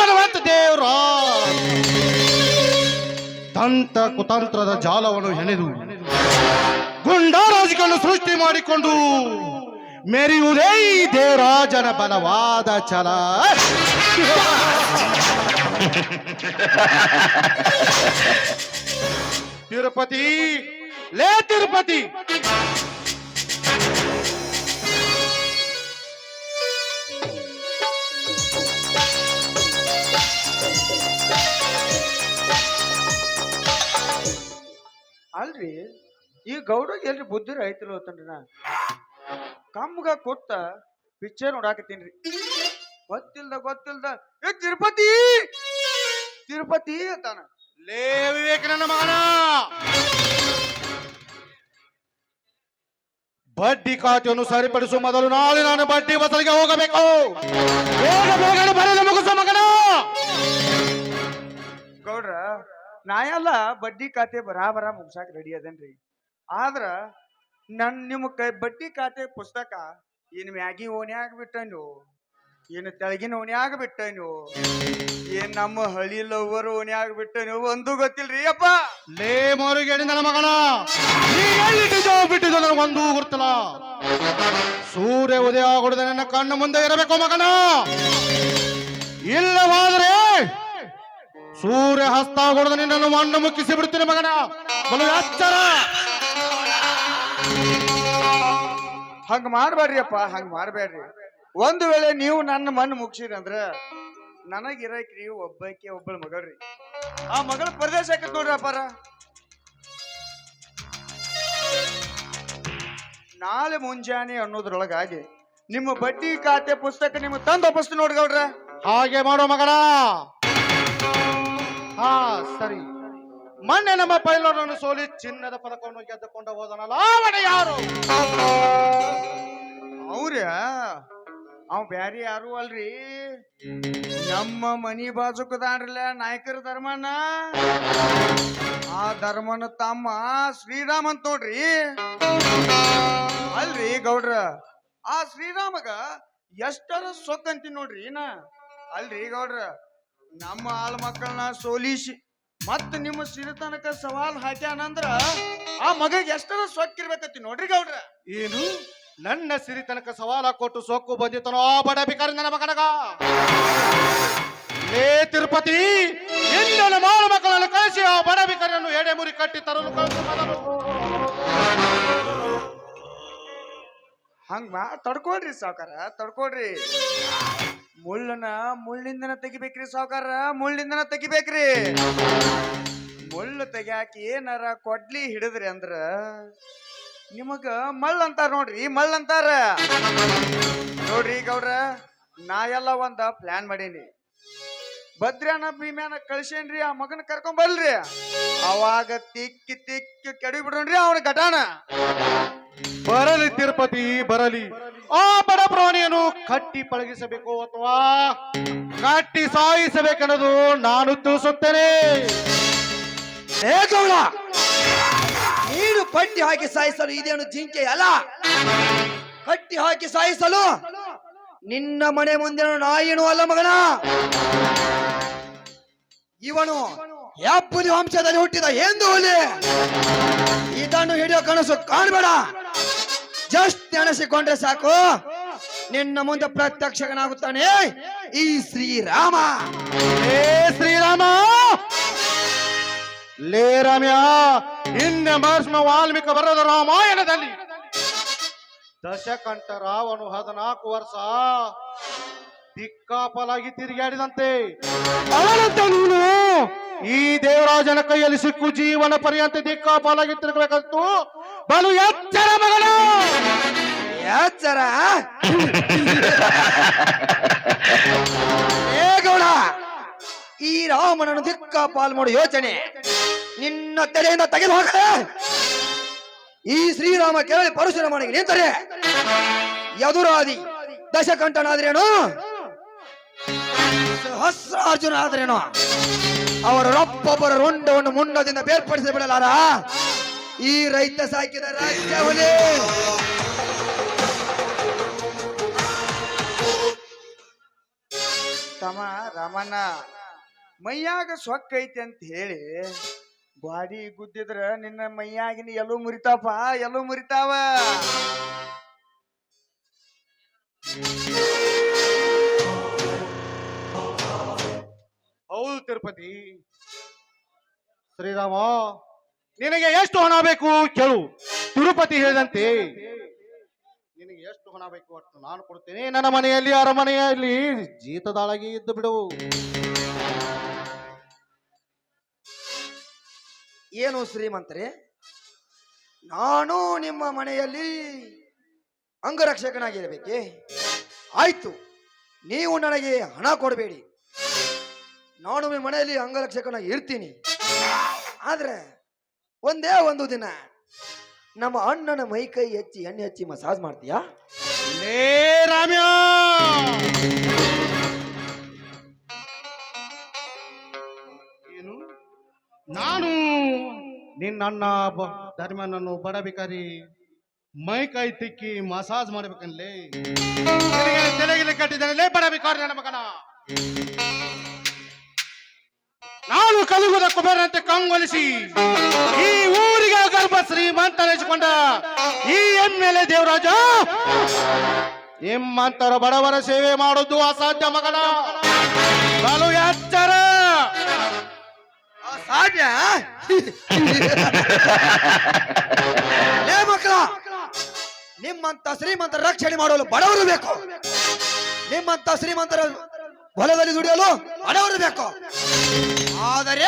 ಧನವಂತ ದೇವರ ತಂತ್ರ ಕುತಂತ್ರದ ಜಾಲವನ್ನು ಹೆಣೆದು ಗುಂಡಾರಾಜಿಗಳನ್ನು ಸೃಷ್ಟಿ ಮಾಡಿಕೊಂಡು ಮೆರೆಯುವುದೇ ಈ ದೇವರಾಜನ ಬಲವಾದ ಛಲ. ತಿರುಪತಿ, ಲೇ ತಿರುಪತಿ, ಅಲ್ರಿ ಈ ಗೌಡಗೆ ಎಲ್ರಿ ಬುದ್ಧಿ ಐತಿಲ್ಲ ಅಂತನ್ರಿ ನಾ ಕಮ್ಮಗ ಕೊಟ್ಟ ಪಿಕ್ಚರ್ ನೋಡಾಕತ್ತೀನ್ರಿ. ಗೊತ್ತಿಲ್ದ ಏ ತಿರುಪತಿ ತಿರುಪತಿ ಅಂತಾನ. ಲೇ ವಿವೇಕ ನನ್ನ ಮಗನ, ಬಡ್ಡಿ ಖಾತೆಯನ್ನು ಸರಿಪಡಿಸುವ ಮೊದಲು ನಾಳೆ ನಾನು ಬಡ್ಡಿ ಬಸಲಿಗೆ ಹೋಗಬೇಕು. ಬೇಗ ಬರೆದ ಮುಗಿಸು ಮಗನ. ಗೌಡ್ರ ನಾ ಎಲ್ಲ ಬಡ್ಡಿ ಖಾತೆ ಬರಾಬರ ಮುಗ್ಸಾಕ ರೆಡಿ ಅದೇನ್ರಿ. ಆದ್ರ ನಿಮ್ಮ ಕೈ ಬಡ್ಡಿ ಖಾತೆ ಪುಸ್ತಕ ಏನ್ ಮ್ಯಾಗಿ ಓಣ್ಯಾಗ ಬಿಟ್ಟನು, ಏನು ತೆಳಗಿನ ಓಣ್ಯಾಗ ಬಿಟ್ಟನು, ಏನ್ ನಮ್ಮ ಹಳಿ ಲವ್ವರ್ ಓಣ್ಯಾಗ ಬಿಟ್ಟನು ಒಂದು ಗೊತ್ತಿಲ್ರಿ ಅಪ್ಪ. ಲೇ ಮರುಗೇಡಿ ನನ್ನ ಮಗನ, ನೀ ಎಲ್ಲಿಟ್ಟಿದ್ದೋ ಬಿಟ್ಟಿದ್ದೋ ನನಗೊಂದು ಗುರ್ತಲ್ಲ. ಸೂರ್ಯ ಉದಯ ಆಗುವುದ ನನ್ನ ಕಣ್ಣು ಮುಂದೆ ಇರಬೇಕು ಮಗನ. ಇಲ್ಲವಾದ್ರೆ ಸೂರ್ಯ ಹಸ್ತ ಆಗುವುದ ನಿನ್ನನ್ನು ಮಣ್ಣು ಮುಕ್ಕಿಸಿ ಬಿಡ್ತೀನಿ ಮಗನ. ಬಲು ಎಚ್ಚರ. ಹಂಗ ಮಾಡ್ಬೇಡ್ರಿ ಅಪ್ಪ, ಹಂಗ ಮಾಡ್ಬೇಡ್ರಿ. ಒಂದು ವೇಳೆ ನೀವು ನನ್ನ ಮಣ್ಣು ಮುಗಿಸಿರಿ ಅಂದ್ರ ನನಗಿರಕ್ರಿ ಒಬ್ಬಳ ಮಗಳ್ರಿ. ಆ ಮಗಳ ಪ್ರದೇಶ ಆಕತ್ ನೋಡ್ರಿ ಅಪ್ಪಾರ. ನಾಳೆ ಮುಂಜಾನೆ ಅನ್ನೋದ್ರೊಳಗಾಗಿ ನಿಮ್ಮ ಬಡ್ಡಿ ಖಾತೆ ಪುಸ್ತಕ ನಿಮ್ಗೆ ತಂದು ಒಪ್ಪಿಸ್ತೀನಿ ನೋಡ್ರಿ ಗೌಡ್ರ. ಹಾಗೆ ಮಾಡೋ ಮಗನ. ಹಾ ಸರಿ. ಮೊನ್ನೆ ನಮ್ಮ ಪೈಲರನ್ನು ಸೋಲಿ ಚಿನ್ನದ ಪದಕವನ್ನು ಗೆದ್ದುಕೊಂಡು ಹೋದನಲ್ಲ, ಅವನ ಯಾರು? ಅವ್ರ ಅವ್ ಬ್ಯಾರಿ ಯಾರು ಅಲ್ರಿ, ನಮ್ಮ ಮನಿ ಬಾಜುಕದಾನ್ರಲ್ಲ ನಾಯಕರ ಧರ್ಮಣ್ಣ. ಆ ಧರ್ಮನ ತಮ್ಮ ಶ್ರೀರಾಮ್ ಅಂತ ನೋಡ್ರಿ. ಅಲ್ರಿ ಗೌಡ್ರ, ಆ ಶ್ರೀರಾಮಗ ಎಷ್ಟರ ಸೊಕ್ಕಂತೀನಿ ನೋಡ್ರಿ ನಾ. ಅಲ್ರಿ ಗೌಡ್ರ, ನಮ್ಮ ಆಳ್ ಮಕ್ಕಳನ್ನ ಸೋಲಿಸಿ ಮತ್ತ ನಿಮ್ಮ ಸಿರಿತನಕ ಸವಾಲ್ ಹಾಕ್ಯಾನಂದ್ರ ಆ ಮಗ ಎಷ್ಟರ ಸೊಕ್ಕಿರ್ಬೇಕತ್ತಿ ನೋಡ್ರಿ ಗೌಡ್ರ. ಏನು ನನ್ನ ಸಿರಿತನಕ ಸವಾಲ ಕೊಟ್ಟು ಸೊಕ್ಕು ಬಂದಿತ್ತನೋ ಆ ಬಡ ಬಿಕಾರಿ ನನ್ನ ಮಗನಗ. ಲೇ ತಿರುಪತಿ, ಇಂದನ ಮಾಳ ಮಕ್ಕಳನ್ನು ಕಳಿಸಿ ಆ ಬಡ ಬಿಕಾರಿಯನ್ನು ಎಡೆ ಮುರಿ ಕಟ್ಟಿ ತರಲು ಕಳಿಸು ಮೊದಲು. ಹಂಗ ತಡ್ಕೊಳ್ರಿ ಸಾವ್ಕಾರ, ತಡ್ಕೊಳ್ರಿ. ಮುಳ್ಳಿಂದನ ತೆಗಿಬೇಕ್ರಿ ಸಾವ್ಕಾರ, ಮುಳ್ಳಿಂದನ ತೆಗಿಬೇಕ್ರಿ. ಮುಳ್ಳು ತೆಗ್ಯಾಕಿ ಏನಾರ ಕೊಡ್ಲಿ ಹಿಡಿದ್ರಿ ಅಂದ್ರ ನಿಮಗ ಮಳ್ಳ ಅಂತಾರ ನೋಡ್ರಿ, ಮಳ್ಳ ಅಂತಾರ ನೋಡ್ರಿ ಗೌಡ್ರ. ನಾ ಎಲ್ಲ ಒಂದ ಪ್ಲಾನ್ ಮಾಡೀನಿ. ಭದ್ರ್ಯಾನ ಭೀಮ್ಯಾನ ಕಳ್ಸೇನ್ರಿ, ಆ ಮಗನ ಕರ್ಕೊಂಡ್ ಬರ್ಲ್ರಿ. ಅವಾಗ ತಿಕ್ಕಿ ಕೆಡಿ ಬಿಡ್ರಿ ಅವನ ಘಟಾನ. ಬರಲಿ ತಿರುಪತಿ ಬರಲಿ. ಆ ಬಡ ಪ್ರಾಣಿಯನ್ನು ಕಟ್ಟಿ ಪಳಗಿಸಬೇಕು ಅಥವಾ ಕಟ್ಟಿ ಸಾಯಿಸಬೇಕೆನ್ನೋದು ನಾನು ತಿಳಿಸುತ್ತೇನೆ. ಹೇ ಗೌಡ, ನೀನು ಕಟ್ಟಿ ಹಾಕಿ ಸಾಯಿಸಲು ಇದೇನು ಜಿಂಕೆ ಅಲ್ಲ. ಕಟ್ಟಿ ಹಾಕಿ ಸಾಯಿಸಲು ನಿನ್ನ ಮನೆ ಮುಂದಿನ ನಾಯಿನೂ ಅಲ್ಲ ಮಗನ. ಇವನು ಹೆಬ್ಬುಲಿ ವಂಶದಲ್ಲಿ ಹುಟ್ಟಿದ ಎಂದು ಹುಲಿ. ಇದನ್ನು ಹಿಡಿಯೋ ಕನಸು ಕಾಣಬೇಡ. ಜಸ್ಟ್ ನೆನೆಸಿಕೊಂಡ್ರೆ ಸಾಕು, ನಿನ್ನ ಮುಂದೆ ಪ್ರತ್ಯಕ್ಷನಾಗುತ್ತಾನೆ ಈ ಶ್ರೀರಾಮ. ಲೇ ಶ್ರೀರಾಮ, ಲೇ ರಾಮ್ಯ, ನಿನ್ನೆ ಭಸ್ಮ ವಾಲ್ಮೀಕ ಬರೆದ ರಾಮಾಯಣದಲ್ಲಿ ದಶಕಂಠ ರಾವನು 14 ವರ್ಷ ದಿಕ್ಕಾಪಾಲಾಗಿ ತಿರುಗಾಡಿದಂತೆ ಅವನಂತ ನೀನು ಈ ದೇವರಾಜನ ಕೈಯಲ್ಲಿ ಸಿಕ್ಕು ಜೀವನ ಪರ್ಯಂತ ದಿಕ್ಕಾಪಾಲಾಗಿ ತಿರುಗಬೇಕಂತೂ ಬಲು ಎಚ್ಚರ ಮಗನ, ಎಚ್ಚರ. ಏ ಗೌಡ, ಈ ರಾಮನನ್ನು ದಿಕ್ಕಾಪಾಲು ಮಾಡೋ ಯೋಚನೆ ನಿನ್ನ ತಲೆಯಿಂದ ತೆಗೆದು ಹೋಗದೆ. ಈ ಶ್ರೀರಾಮ ಕೇಳಿ ಪರಶುರಾಮನಿಗೆ ನಿಂತರೆ ಯದುರಾದಿ ದಶಕಂಠನಾದ್ರೇನು, ಸಹಸ್ರಾರ್ಜುನ ಆದ್ರೇನು, ಅವರೊಬ್ಬೊಬ್ಬರ ರುಂಡವನ್ನು ಮುಂಡದಿಂದ ಬೇರ್ಪಡಿಸಿ ಬಿಡಲಾರ ಈ ರೈತ ಸಾಕಿದ ರಾಜ್ಯವನೇ. ತಮ್ಮ ರಾಮಣ್ಣ ಮೈಯಾಗ ಸೊಕ್ಕ ಐತಿ ಅಂತ ಹೇಳಿ ಬಾಡಿ ಗುದ್ದಿದ್ರ ನಿನ್ನ ಮೈಯಾಗಿನ ಎಲ್ಲೂ ಮುರಿತಾಪ ಎಲ್ಲೂ ಮುರಿತಾವ. ಹೌದು ತಿರುಪತಿ. ಶ್ರೀರಾಮ, ನಿನಗೆ ಎಷ್ಟು ಹಣ ಬೇಕು ಕೇಳು. ತಿರುಪತಿ ಹೇಳಿದಂತೆ ನಿನಗೆ ಎಷ್ಟು ಹಣ ಬೇಕು ಅಷ್ಟು ನಾನು ಕೊಡ್ತೇನೆ. ನನ್ನ ಮನೆಯಲ್ಲಿ ಅರಮನೆಯಲ್ಲಿ ಜೀತದಾಳಾಗಿ ಇದ್ದು ಬಿಡು. ಏನು ಶ್ರೀಮಂತರೇ, ನಾನು ನಿಮ್ಮ ಮನೆಯಲ್ಲಿ ಅಂಗರಕ್ಷಕನಾಗಿರಬೇಕೆ? ಆಯ್ತು, ನೀವು ನನಗೆ ಹಣ ಕೊಡಬೇಡಿ, ನಾನು ನಿಮ್ಮ ಮನೆಯಲ್ಲಿ ಅಂಗರಕ್ಷಕನಾಗಿ ಇರ್ತೀನಿ. ಆದ್ರೆ ಒಂದೇ ಒಂದು ದಿನ ನಮ್ಮ ಅಣ್ಣನ ಮೈ ಕೈ ಹೆಚ್ಚಿ ಎಣ್ಣೆ ಹಚ್ಚಿ ಮಸಾಜ್ ಮಾಡ್ತೀಯಾ? ಲೇ ರಾಮ್ಯ, ಏನು ನಾನು ನಿನ್ನ ಧರ್ಮನನ್ನು ಬಡ ಭಿಕಾರಿ ಮೈ ಕೈ ತಿಕ್ಕಿ ಮಸಾಜ್ ಮಾಡ್ಬೇಕನ್ಲೇ? ತಲೆಗಿಲೆ ಕಟ್ಟಿದ್ದಾನೆ ಬಡ ಭಿಕಾರಿ ನನ್ನ ಮಗನ. ನಾನು ಕಲಿಯುವುದ ಕುಬೇರಂತೆ ಕಂಗೊಲಿಸಿ ಈ ಊರಿಗೆ ಗರ್ಭ ಶ್ರೀಮಂತನೆಸಿಕೊಂಡ ಈ ಎಮ್ಮೆಲೆ ದೇವರಾಜ ನಿಮ್ಮಂತರ ಬಡವರ ಸೇವೆ ಮಾಡೋದು ಅಸಾಧ್ಯ ಮಗನ. ಬಲು ಎಚ್ಚರ. ಅಸಾಧ್ಯ? ಲೇ ಮಕ್ಕಳ, ನಿಮ್ಮಂತ ಶ್ರೀಮಂತರ ರಕ್ಷಣೆ ಮಾಡಲು ಬಡವರು ಬೇಕು, ನಿಮ್ಮಂತ ಶ್ರೀಮಂತರ ಹೊಲದಲ್ಲಿ ದುಡಿಯಲು ಬಡವರು ಬೇಕು. ಆದರೆ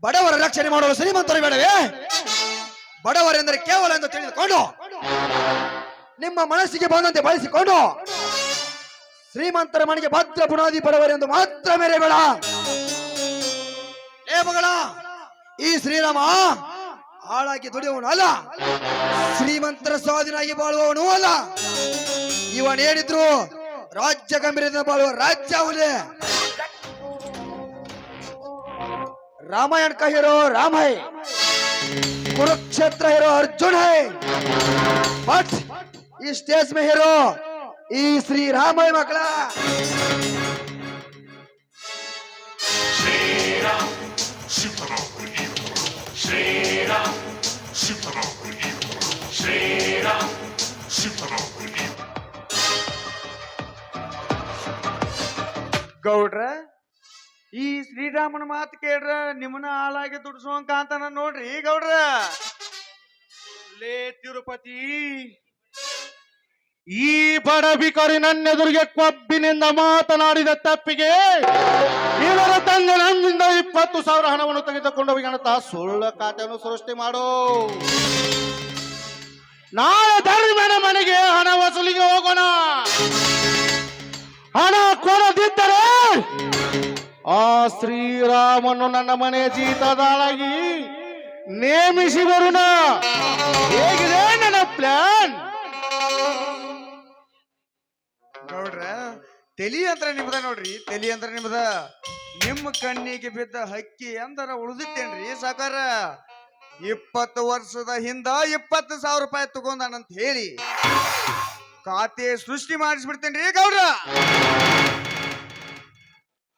ಬಡವರ ರಕ್ಷಣೆ ಮಾಡಲು ಶ್ರೀಮಂತರು ಬೇಡವೇ? ಬಡವರೆಂದರೆ ಕೇವಲ ಎಂದು ತಿಳಿದುಕೊಂಡು ನಿಮ್ಮ ಮನಸ್ಸಿಗೆ ಬಂದಂತೆ ಬಳಸಿಕೊಂಡು ಶ್ರೀಮಂತರ ಮನೆಗೆ ಭದ್ರ ಬುನಾದಿ ಬಡವರೆಂದು ಮಾತ್ರ ಮೇರೆಬೇಡ. ಏ ಮಗಳ, ಈ ಶ್ರೀರಾಮ ಹಾಳಾಗಿ ದುಡಿಯುವವನು ಅಲ್ಲ, ಶ್ರೀಮಂತರ ಸ್ವಾಧೀನಾಗಿ ಬಾಳುವವನು ಅಲ್ಲ. ಇವನೇನಿದ್ರು ರಾಜ್ಯ ಗಂಭೀರದಿಂದ ಬಾಳುವ ರಾಜ್ಯ ಅವನೇ. रामायण का हीरो राम है, कुरुक्षेत्र हीरो अर्जुन है, बट इस स्टेज में हीरो ई श्री राम है मकला. Shriram Shivram Shriram Shivram Shriram Shivram ಗೌಡ್ರ, ಈ ಶ್ರೀರಾಮನ ಮಾತು ಕೇಳ್ರ ನಿಮ್ಮನ್ನ ಹಾಳಾಗಿ ದುಡ್ಸುವಂಕ ಅಂತಾನ ನೋಡ್ರಿ ಗೌಡ್ರ. ಲೇ ತಿರುಪತಿ, ಈ ಬಡ ಭಿಕಾರಿ ನನ್ನೆದುರಿಗೆ ಕೊಬ್ಬಿನಿಂದ ಮಾತನಾಡಿದ ತಪ್ಪಿಗೆ ಇವರ ತಂದೆ ನನ್ನಿಂದ 20,000 ಹಣವನ್ನು ತೆಗೆದುಕೊಂಡು ಹೋಗಿನಂತ ಸುಳ್ಳು ಖಾತೆಯನ್ನು ಸೃಷ್ಟಿ ಮಾಡು. ನಾಳೆ ಧರ್ಮನ ಮನೆಗೆ ಹಣ ವಸೂಲಿಗೆ ಹೋಗೋಣ. ಹಣ ಕೊಡದಿದ್ದರೆ ಆ ಶ್ರೀರಾಮನು ನನ್ನ ಮನೆ ಜೀತದಾಳಾಗಿ ನೇಮಿಸಿ ಬರುಣ. ಹೇಗಿದೆ ನನ್ನ ಪ್ಲಾನ್? ಗೌಡ್ರ, ತಲಿ ಅಂದ್ರ ನಿಮ್ದ ನೋಡ್ರಿ, ತಲಿ ಅಂದ್ರ ನಿಮ್ದ. ನಿಮ್ಮ ಕಣ್ಣಿಗೆ ಬಿದ್ದ ಹಕ್ಕಿ ಅಂದ್ರ ಉಳಿದಿತ್ತೇನ್ರಿ ಸಾಕಾರ? 20 ವರ್ಷದ ಹಿಂದ 20,000 ರೂಪಾಯಿ ತಗೊಂಡಾನಂತ ಹೇಳಿ ಖಾತೆ ಸೃಷ್ಟಿ ಮಾಡಿಸ್ಬಿಡ್ತೇನ್ರಿ ಗೌಡ್ರ.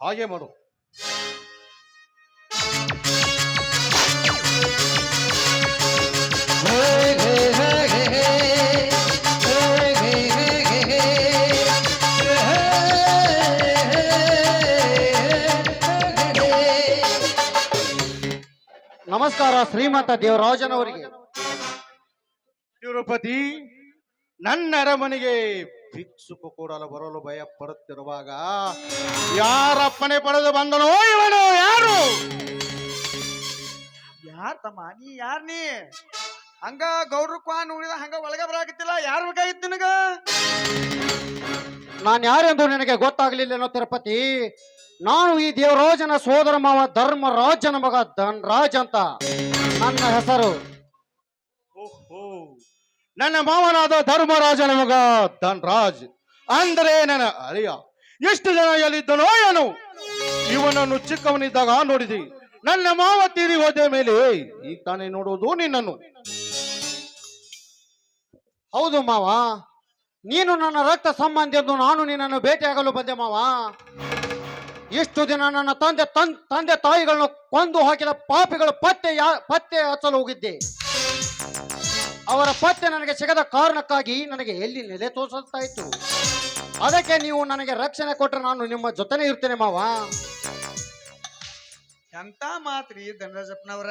ಹಾಗೆ ಮಾಡು. ನಮಸ್ಕಾರ ಶ್ರೀಮಂತ ದೇವರಾಜನವರಿಗೆ. ತಿರುಪತಿ, ನನ್ನ ಅರಮನೆಗೆ ಭಿಕ್ಷುಕ ಕೂಡಲು ಬರಲು ಭಯ ಪಡುತ್ತಿರುವಾಗ ಯಾರಪ್ಪನೆ ಪಡೆದು ಬಂದನೋ ಇವನು? ಯಾರು? ಯಾರ್ ತಮ್ಮ ನೀ? ಯಾರ್ ನೀ? ಹಂಗ ಗೌಡ್ರ ಕ್ವಾನ್ ಉಳಿದ ಹಂಗ ಒಳಗ ಬರಾಕತ್ತಿಲ್ಲ. ಯಾರು ಬೇಕಾಗಿತ್ತು ನಿನಗ? ನಾನು ಯಾರೆಂದು ನಿನಗೆ ಗೊತ್ತಾಗ್ಲಿಲ್ಲೇನೋ ತಿರುಪತಿ. ನಾನು ಈ ದೇವರಾಜನ ಸೋದರ ಮಾವ ಧರ್ಮರಾಜನ ಮಗ ಧನ್ರಾಜ್ ಅಂತ ನನ್ನ ಹೆಸರು. ಓಹೋ, ನನ್ನ ಮಾವನಾದ ಧರ್ಮರಾಜನ ಮಗ ಧನ್ರಾಜ್ ಅಂದರೆ ನನ್ನ ಅಳಿಯ. ಎಷ್ಟು ಜನ ಎಲ್ಲಿದ್ದನೋ ಏನು? ಇವನನ್ನು ಚಿಕ್ಕವನಿದ್ದಾಗ ನೋಡಿದಿ. ನನ್ನ ಮಾವ ತೀರಿ ಹೋದ ಮೇಲೆ ಈಗ ತಾನೇ ನೋಡುವುದು ನಿನ್ನನ್ನು. ಹೌದು ಮಾವ, ನೀನು ನನ್ನ ರಕ್ತ ಸಂಬಂಧಿ ಎಂದು ನಾನು ನಿನ್ನನ್ನು ಭೇಟಿಯಾಗಲು ಬಂದೆ ಮಾವ. ಇಷ್ಟು ದಿನ ನನ್ನ ತಂದೆ ತಾಯಿಗಳನ್ನು ಕೊಂದು ಹಾಕಿದ ಪಾಪಿಗಳು ಪತ್ತೆ ಹಚ್ಚಲು ಹೋಗಿದ್ದೆ. ಅವರ ಪತ್ತೆ ನನಗೆ ಸಿಗದ ಕಾರಣಕ್ಕಾಗಿ ನನಗೆ ಎಲ್ಲಿ ನೆಲೆ ತೋರಿಸ್ತಾ ಇತ್ತು. ಅದಕ್ಕೆ ನೀವು ನನಗೆ ರಕ್ಷಣೆ ಕೊಟ್ಟರೆ ನಾನು ನಿಮ್ಮ ಜೊತೆನೇ ಇರ್ತೇನೆ ಮಾವ. ಎಂತ ಮಾತ್ರಿ ಧನರಾಜಪ್ಪನವ್ರ,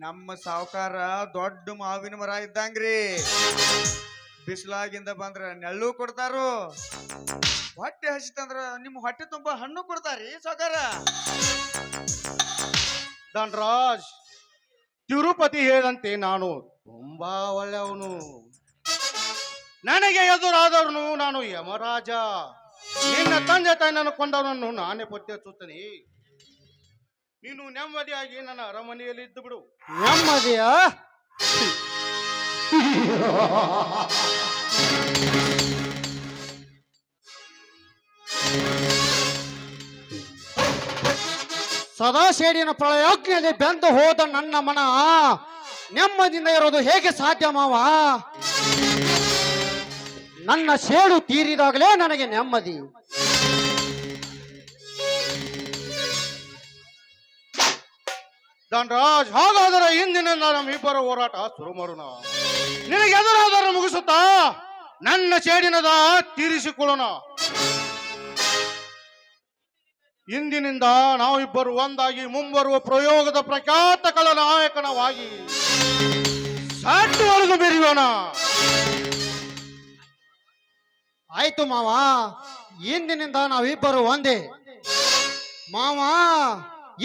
ನಮ್ಮ ಸಾವುಕಾರ ದೊಡ್ಡ ಮಾವಿನ ಮರ ಇದ್ದಂಗ್ರಿ. ಬಿಸಿಲಾಗಿಂದ ಬಂದ್ರ ನೆಳ್ಳು ಕೊಡ್ತಾರು, ಹೊಟ್ಟೆ ಹಸಿತಂದ್ರ ನಿಮ್ಮ ಹೊಟ್ಟೆ ತುಂಬಾ ಹಣ್ಣು ಕೊಡ್ತಾರಿ ಸಾವುಕಾರ. ಧನರಾಜ್, ತಿರುಪತಿ ಹೇಳಂತೆ ನಾನು ತುಂಬಾ ಒಳ್ಳೆಯವನು. ನನಗೆ ಎದುರಾದವನು ನಾನು ಯಮರಾಜ. ನಿನ್ನ ತಂದೆ ತಾಯಿನನ್ನು ಕೊಂದವನನ್ನು ನಾನೇ ಪತ್ತೆ ಹಚ್ಚುತ್ತೇನೆ. ನೀನು ನೆಮ್ಮದಿಯಾಗಿ ನನ್ನ ಅರಮನೆಯಲ್ಲಿ ಇದ್ದು ಬಿಡು. ನೆಮ್ಮದಿಯ ಸದಾಶೇಡಿನ ಪ್ರಳಯಾಗ್ನಿಯಲ್ಲಿ ಬೆಂದು ಹೋದ ನನ್ನ ಮನ ನೆಮ್ಮದಿಯಿಂದ ಇರೋದು ಹೇಗೆ ಸಾಧ್ಯ ಮಾವ? ನನ್ನ ಸೇಡು ತೀರಿದಾಗಲೇ ನನಗೆ ನೆಮ್ಮದಿ. ಧನರಾಜ್, ಹಾಗಾದರೆ ಇಂದಿನಿಂದ ನಮ್ಮಿಬ್ಬರ ಹೋರಾಟ ಶುರು ಮಾಡೋಣ. ನಿನಗೆ ಎದುರಾದರೂ ಮುಗಿಸುತ್ತಾ ನನ್ನ ಸೇಡಿನದ ತೀರಿಸಿಕೊಳ್ಳೋಣ. ಇಂದಿನಿಂದ ನಾವಿಬ್ಬರು ಒಂದಾಗಿ ಮುಂಬರುವ ಪ್ರಯೋಗದ ಪ್ರಖ್ಯಾತ ಕಳ ನಾಯಕನವಾಗಿ ಸಾಟು ಹೊಡೆದು ಬೆರೆಯೋಣ. ಆಯ್ತು ಮಾವ, ಇಂದಿನಿಂದ ನಾವಿಬ್ಬರು ಒಂದೇ. ಮಾವ,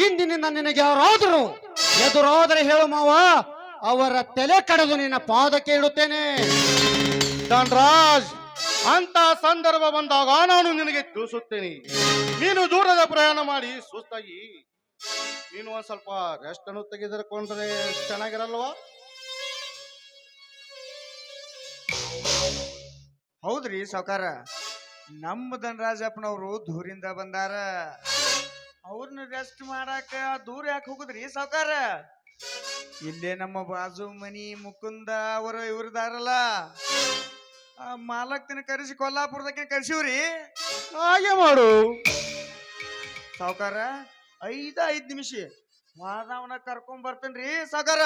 ಇಂದಿನಿಂದ ನಿನಗೆ ಯಾರಾದರೂ ಎದುರಾದರೆ ಹೇಳು ಮಾವ, ಅವರ ತಲೆ ಕಡೆದು ನಿನ್ನ ಪಾದಕ್ಕೆ ಇಡುತ್ತೇನೆ. ಧನರಾಜ್, ಅಂತ ಸಂದರ್ಭ ಬಂದಾಗ ನಾನು ನಿನಗೆ ತಿಳಿಸುತ್ತೇನೆ. ನೀನು ದೂರದ ಪ್ರಯಾಣ ಮಾಡಿ ಸುಸ್ತಾಗಿ ನೀನು ಒಂದ್ ಸ್ವಲ್ಪ ರೆಸ್ಟ್ ಅನ್ನು ತೆಗೆದುಕೊಂಡ್ರೆ ಚೆನ್ನಾಗಿರಲ್ವಾ? ಹೌದ್ರಿ ಸಾವುಕಾರ, ನಮ್ಮ ಧನರಾಜಪ್ಪನವರು ದೂರಿಂದ ಬಂದಾರ. ಅವ್ರನ್ನ ರೆಸ್ಟ್ ಮಾಡಾಕ ದೂರ ಯಾಕೆ ಹೋಗುದ್ರಿ ಸಾವುಕಾರ? ಇಲ್ಲೇ ನಮ್ಮ ಬಾಜು ಮನಿ ಮುಕುಂದ ಅವರು ಇವ್ರದಾರಲ್ಲ, ಆ ಮಾಲಕ್ತಿನ ಕರೆಸಿ ಕೊಲ್ಲಾಪುರದಕ್ಕೆ ಕರ್ಸಿವ್ರಿ. ಹಾಗೆ ಮಾಡು ಸಾವುಕಾರ. 5 ನಿಮಿಷ ವಾದವನ ಕರ್ಕೊಂಡ್ ಬರ್ತೇನ್ರಿ ಸಾವುಕಾರ.